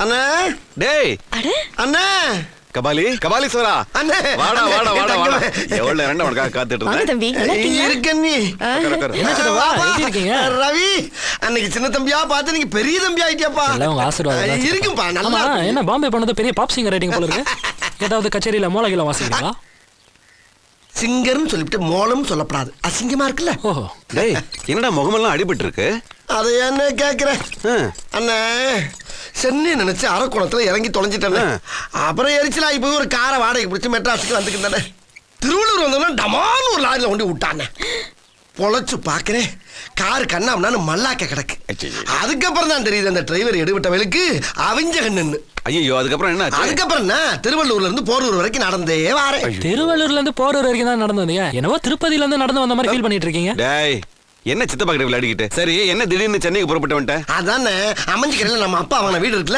அண்ணா டேய் அண்ணா கபாலி சோரா அண்ணே வாடா எவ்வளவு நேரம் உனக்காக காத்துட்டு இருந்தேன் இருக்கேன் நீ என்ன சித்தப்பா எப்படி இருக்கீங்க? ரவி அன்னைக்கு சின்ன தம்பியா பார்த்து நீங்க பெரிய தம்பி ஆயிட்டியாப்பா எல்லாம் உங்க ஆசீர்வாதம் தான். இருக்கும்பா நல்லா ஆமா, என்ன பாம்பே பண்ணது பெரிய பாப் சிங்கர் ரைட்டிங் போல இருக்கு. ஏதாவது கச்சேரியில மூலகில வாசிக்கிறீங்களா? சிங்கர்னு சொல்லிட்டு மோளம் சொல்லப்படாது அசிங்கமா இருக்குல்ல. ஓஹோ, டேய் என்னடா முகமெல்லாம் அடிபட்டு இருக்கு அதை என்ன கேக்குற அண்ணே சென்னை நினைச்சு அரக்குணத்துல இறங்கி தொலைஞ்சிட்டேன். அப்புறம் எரிச்சலாகி போய் ஒரு காரை வாடகை பிடிச்சி மெட்ராஸுக்கு வந்துக்கிட்டேன். திருவள்ளூர் வந்தோம்னா டமான்னு ஒரு லாரியில் கொண்டு விட்டானே. பொழைச்சு பாக்குறேன் காரு கண்ணாம்னான்னு மல்லாக்க கிடக்கு. அதுக்கப்புறம் தான் தெரியுது அந்த டிரைவர் எடுவிட்டவளுக்கு அவிஞ்ச கண்ணு. ஐயோ அதுக்கப்புறம் என்ன ஆச்சு? அதுக்கப்புறம் என்ன திருவள்ளூர்ல இருந்து போரூர் வரைக்கும் நடந்தே வாரேன். திருவள்ளூர்ல இருந்து போரூர் வரைக்கும் தான் நடந்து வந்தீங்க. என்னவோ திருப்பதியில இருந்து நடந்து வந்த மாதிரி ஃபீல் பண்ணிட்டு இருக்கீங்க. டேய் என்ன சித்தப்பா கிட்ட விளையாடிக்கிட்டு சரி என்ன திடீர்னு சென்னைக்கு புறப்பட்டு வந்துட்டேன்? அதானே அமைஞ்சிக்கிறேன் நம்ம அப்பா அவன வீடு இருக்குல்ல